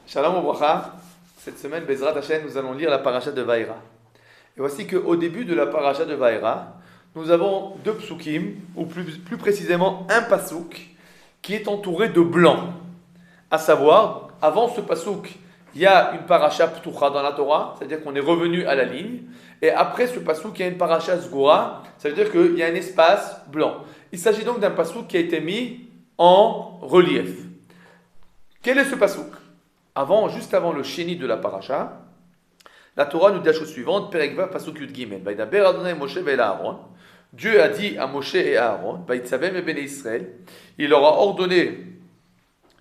Shalom Obracha. Cette semaine, Bezrat Hashem, nous allons lire la paracha de Vaïra. Et voici qu'au début de la paracha de Vaïra, nous avons deux psukim, ou plus précisément un pasouk, qui est entouré de blanc. À savoir, avant ce pasouk, il y a une paracha ptucha dans la Torah, c'est-à-dire qu'on est revenu à la ligne. Et après ce pasouk, il y a une paracha sgura, ça veut dire qu'il y a un espace blanc. Il s'agit donc d'un pasouk qui a été mis en relief. Quel est ce pasouk? Juste avant le chéni de la paracha, la Torah nous dit la chose suivante, Perekva pasuk yud gimel. Vaidaber Adonai Moshe ve'el Aaron. Dieu a dit à Moshe et à Aaron, Vaitzavem et Bnei Israël, il leur a ordonné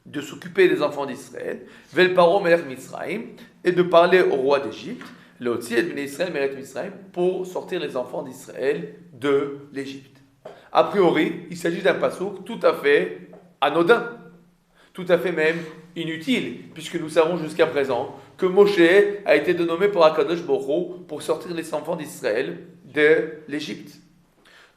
de s'occuper des enfants d'Israël, Ve'el Paro melech Mitzrayim, et de parler au roi d'Égypte, Leotzi et Bnei Israël melech Mitzrayim, pour sortir les enfants d'Israël de l'Égypte. A priori, il s'agit d'un pasouk tout à fait anodin, tout à fait même inutile, puisque nous savons jusqu'à présent que Moshe a été dénommé par Akadosh Baruch Hu pour sortir les enfants d'Israël de l'Égypte.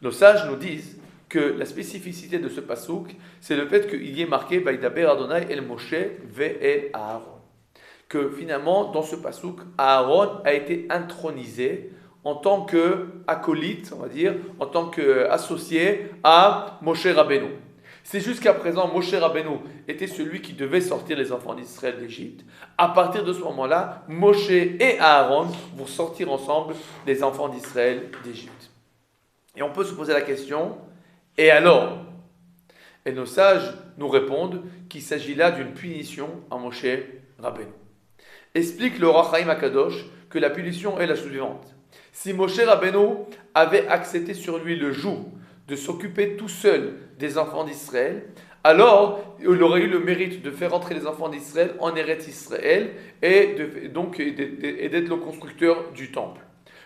Nos sages nous disent que la spécificité de ce pasouk, c'est le fait qu'il y ait marqué Vaidaber Adonai el Moshe ve'el Aaron. Que finalement, dans ce pasouk, Aaron a été intronisé en tant qu'acolyte, on va dire, en tant qu'associé à Moshe Rabbeinu. C'est jusqu'à présent, Moshe Rabbeinu était celui qui devait sortir les enfants d'Israël d'Égypte. À partir de ce moment-là, Moshe et Aaron vont sortir ensemble les enfants d'Israël d'Égypte. Et on peut se poser la question, et alors? Et nos sages nous répondent qu'il s'agit là d'une punition à Moshe Rabbeinu. Explique le Ohr HaChaim HaKadosh que la punition est la suivante. Si Moshe Rabbeinu avait accepté sur lui le joug de s'occuper tout seul des enfants d'Israël, alors il aurait eu le mérite de faire entrer les enfants d'Israël en Eretz Israël et d'être le constructeur du temple.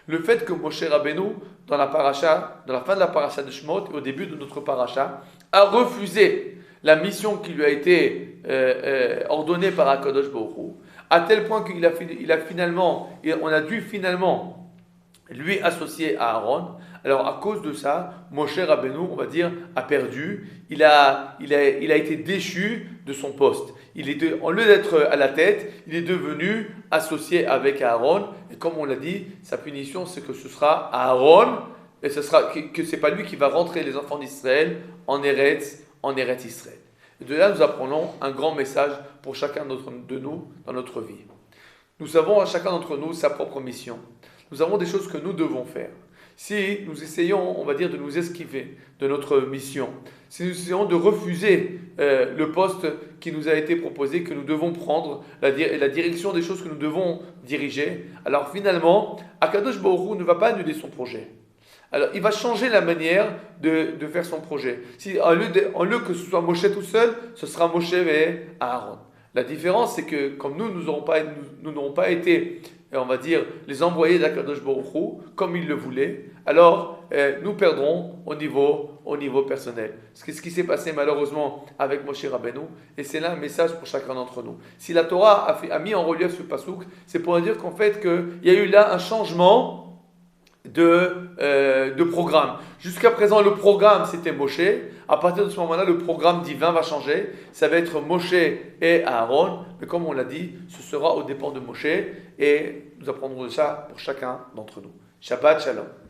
Le fait que Moshe Rabbeinu, dans la fin de la paracha de Shemot et au début de notre paracha, a refusé la mission qui lui a été ordonnée par Akadosh Baruch Hu, à tel point on a dû finalement lui associer à Aaron. Alors à cause de ça, Moshe Rabbeinu, on va dire, a perdu. Il a été déchu de son poste. Au lieu d'être à la tête, il est devenu associé avec Aaron. Et comme on l'a dit, sa punition, c'est que ce sera Aaron, et que c'est pas lui qui va rentrer les enfants d'Israël en Eretz Israël. Et de là, nous apprenons un grand message pour chacun de nous dans notre vie. Nous avons à chacun d'entre nous sa propre mission. Nous avons des choses que nous devons faire. Si nous essayons, on va dire, de nous esquiver de notre mission, si nous essayons de refuser le poste qui nous a été proposé, que nous devons prendre, la direction des choses que nous devons diriger, alors finalement, Akadosh Baruch Hu ne va pas annuler son projet. Alors, il va changer la manière de faire son projet. Si, au lieu que ce soit Moshe tout seul, ce sera Moshe et Aaron. La différence, c'est que comme nous n'aurons pas été, on va dire, les envoyés d'Akadosh Baruch Hu, comme il le voulait, alors nous perdrons au niveau personnel. Ce qui s'est passé malheureusement avec Moshe Rabbeinu, et c'est là un message pour chacun d'entre nous. Si la Torah a mis en relief ce pasouk, c'est pour dire qu'en fait, qu'il y a eu là un changement de programme. Jusqu'à présent, le programme, c'était Moshe. À partir de ce moment-là, le programme divin va changer. Ça va être Moshe et Aaron. Mais comme on l'a dit, ce sera aux dépens de Moshe. Et nous apprendrons ça pour chacun d'entre nous. Shabbat Shalom.